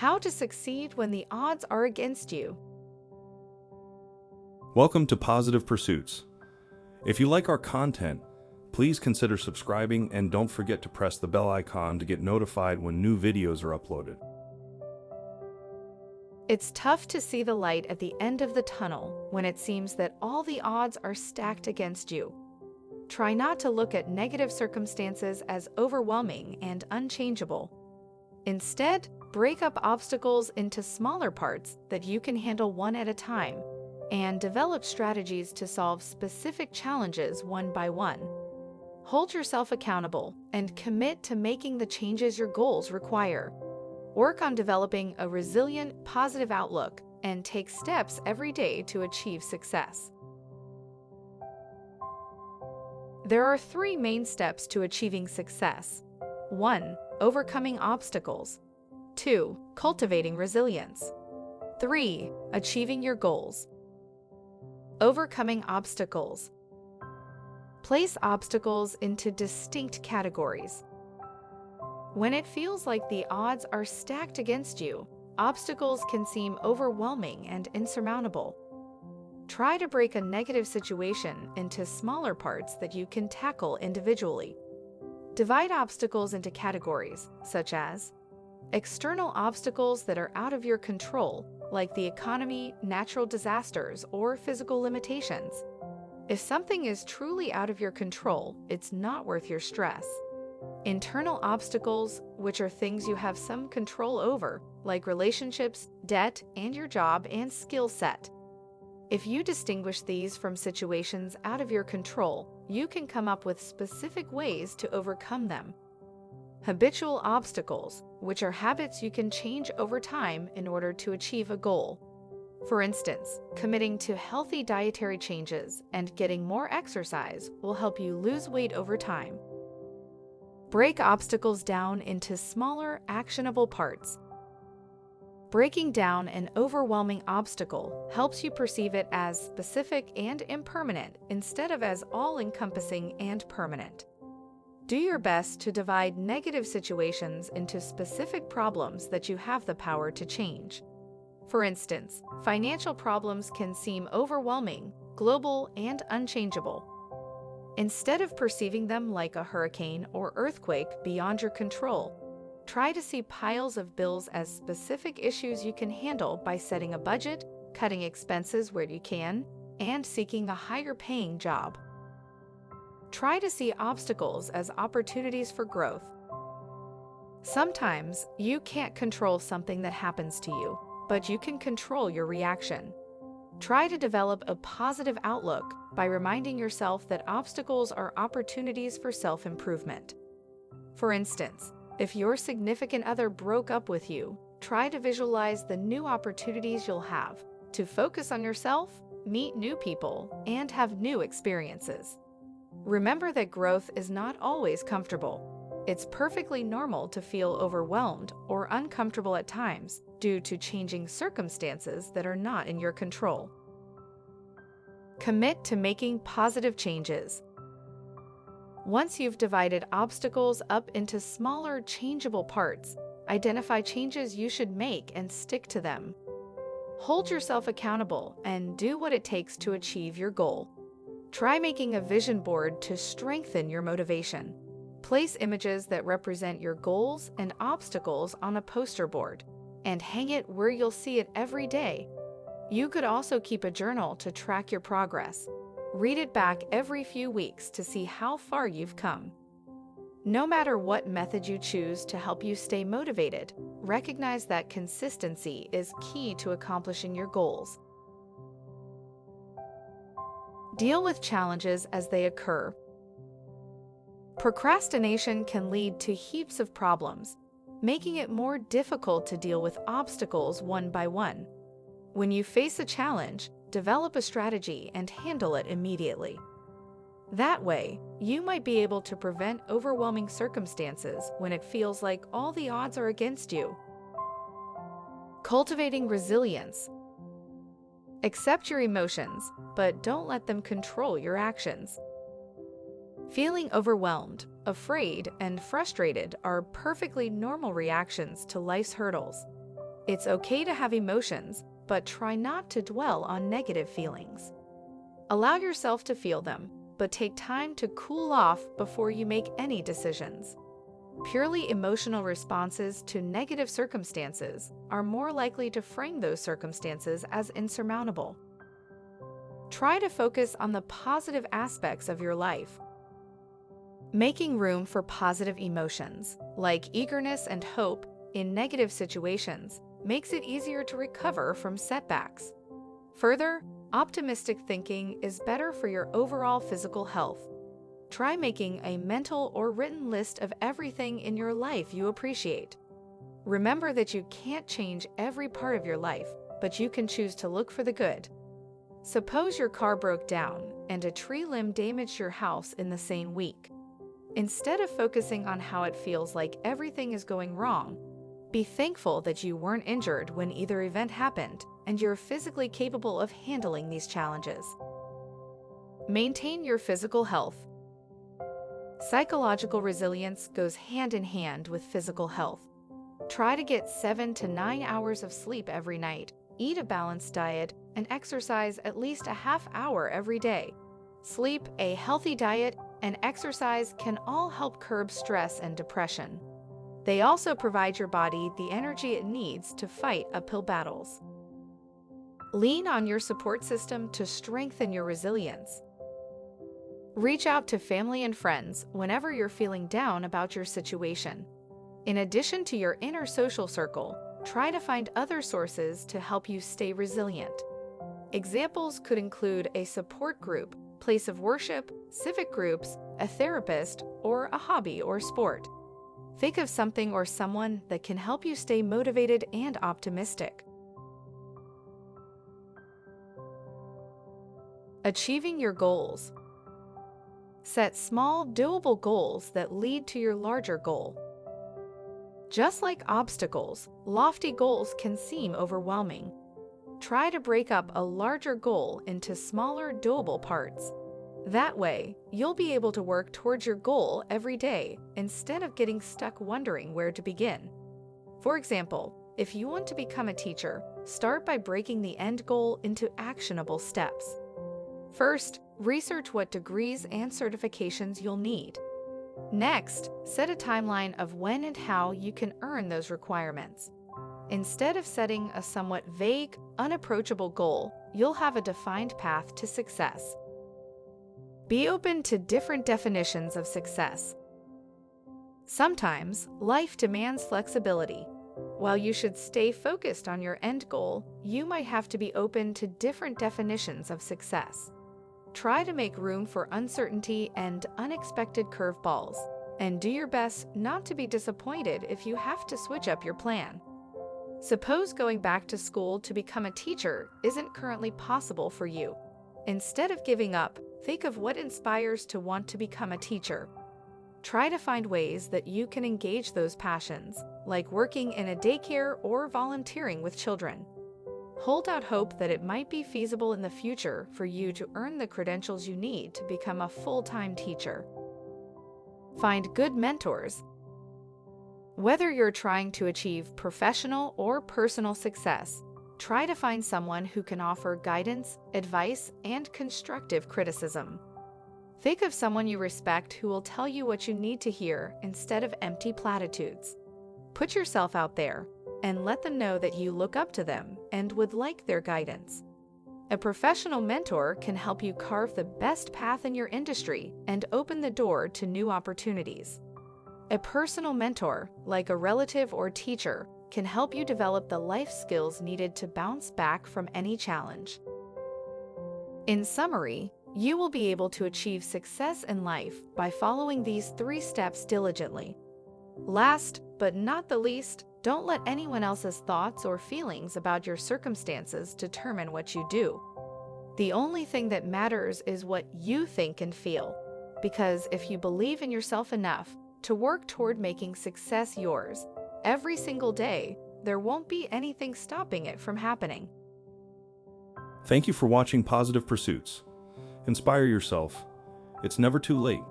How to succeed when the odds are against you. Welcome to Positive Pursuits. If you like our content, please consider subscribing and don't forget to press the bell icon to get notified when new videos are uploaded. It's tough to see the light at the end of the tunnel when it seems that all the odds are stacked against you. Try not to look at negative circumstances as overwhelming and unchangeable. Instead, break up obstacles into smaller parts that you can handle one at a time, and develop strategies to solve specific challenges one by one. Hold yourself accountable and commit to making the changes your goals require. Work on developing a resilient, positive outlook and take steps every day to achieve success. There are 3 main steps to achieving success. 1. Overcoming obstacles. 2. Cultivating resilience. 3. Achieving your goals. Overcoming obstacles. Place obstacles into distinct categories. When it feels like the odds are stacked against you, obstacles can seem overwhelming and insurmountable. Try to break a negative situation into smaller parts that you can tackle individually. Divide obstacles into categories, such as external obstacles that are out of your control, like the economy, natural disasters, or physical limitations. If something is truly out of your control, it's not worth your stress. Internal obstacles, which are things you have some control over, like relationships, debt, and your job and skill set. If you distinguish these from situations out of your control, you can come up with specific ways to overcome them. Habitual obstacles, which are habits you can change over time in order to achieve a goal. For instance, committing to healthy dietary changes and getting more exercise will help you lose weight over time. Break obstacles down into smaller, actionable parts. Breaking down an overwhelming obstacle helps you perceive it as specific and impermanent instead of as all-encompassing and permanent. Do your best to divide negative situations into specific problems that you have the power to change. For instance, financial problems can seem overwhelming, global, and unchangeable. Instead of perceiving them like a hurricane or earthquake beyond your control, try to see piles of bills as specific issues you can handle by setting a budget, cutting expenses where you can, and seeking a higher-paying job. Try to see obstacles as opportunities for growth. Sometimes you can't control something that happens to you, but you can control your reaction. Try to develop a positive outlook by reminding yourself that obstacles are opportunities for self-improvement. For instance, if your significant other broke up with you, try to visualize the new opportunities you'll have to focus on yourself, meet new people, and have new experiences. Remember that growth is not always comfortable. It's perfectly normal to feel overwhelmed or uncomfortable at times due to changing circumstances that are not in your control. Commit to making positive changes. Once you've divided obstacles up into smaller, changeable parts, identify changes you should make and stick to them. Hold yourself accountable and do what it takes to achieve your goal. Try making a vision board to strengthen your motivation. Place images that represent your goals and obstacles on a poster board, and hang it where you'll see it every day. You could also keep a journal to track your progress. Read it back every few weeks to see how far you've come. No matter what method you choose to help you stay motivated, recognize that consistency is key to accomplishing your goals. Deal with challenges as they occur. Procrastination can lead to heaps of problems, making it more difficult to deal with obstacles one by one. When you face a challenge, develop a strategy and handle it immediately. That way, you might be able to prevent overwhelming circumstances when it feels like all the odds are against you. Cultivating resilience. Accept your emotions, but don't let them control your actions. Feeling overwhelmed, afraid, and frustrated are perfectly normal reactions to life's hurdles. It's okay to have emotions, but try not to dwell on negative feelings. Allow yourself to feel them, but take time to cool off before you make any decisions. Purely emotional responses to negative circumstances are more likely to frame those circumstances as insurmountable. Try to focus on the positive aspects of your life. Making room for positive emotions, like eagerness and hope, in negative situations makes it easier to recover from setbacks. Further, optimistic thinking is better for your overall physical health. Try making a mental or written list of everything in your life you appreciate. Remember that you can't change every part of your life, but you can choose to look for the good. Suppose your car broke down and a tree limb damaged your house in the same week. Instead of focusing on how it feels like everything is going wrong, be thankful that you weren't injured when either event happened and you're physically capable of handling these challenges. Maintain your physical health. Psychological resilience goes hand in hand with physical health. Try to get 7 to 9 hours of sleep every night, eat a balanced diet, and exercise at least a half hour every day. Sleep, a healthy diet, and exercise can all help curb stress and depression. They also provide your body the energy it needs to fight uphill battles. Lean on your support system to strengthen your resilience. Reach out to family and friends whenever you're feeling down about your situation. In addition to your inner social circle, try to find other sources to help you stay resilient. Examples could include a support group, place of worship, civic groups, a therapist, or a hobby or sport. Think of something or someone that can help you stay motivated and optimistic. Achieving your goals. Set small, doable goals that lead to your larger goal. Just like obstacles, lofty goals can seem overwhelming. Try to break up a larger goal into smaller, doable parts. That way, you'll be able to work towards your goal every day instead of getting stuck wondering where to begin. For example, if you want to become a teacher, start by breaking the end goal into actionable steps. First, research what degrees and certifications you'll need. Next, set a timeline of when and how you can earn those requirements. Instead of setting a somewhat vague, unapproachable goal, you'll have a defined path to success. Be open to different definitions of success. Sometimes, life demands flexibility. While you should stay focused on your end goal, you might have to be open to different definitions of success. Try to make room for uncertainty and unexpected curveballs, and do your best not to be disappointed if you have to switch up your plan. Suppose going back to school to become a teacher isn't currently possible for you. Instead of giving up, think of what inspires to want to become a teacher. Try to find ways that you can engage those passions, like working in a daycare or volunteering with children. Hold out hope that it might be feasible in the future for you to earn the credentials you need to become a full-time teacher. Find good mentors. Whether you're trying to achieve professional or personal success, try to find someone who can offer guidance, advice, and constructive criticism. Think of someone you respect who will tell you what you need to hear instead of empty platitudes. Put yourself out there and let them know that you look up to them and would like their guidance. A professional mentor can help you carve the best path in your industry and open the door to new opportunities. A personal mentor, like a relative or teacher, can help you develop the life skills needed to bounce back from any challenge. In summary, you will be able to achieve success in life by following these 3 steps diligently. Last but not the least, don't let anyone else's thoughts or feelings about your circumstances determine what you do. The only thing that matters is what you think and feel, because if you believe in yourself enough to work toward making success yours every single day, there won't be anything stopping it from happening. Thank you for watching Positive Pursuits. Inspire yourself. It's never too late.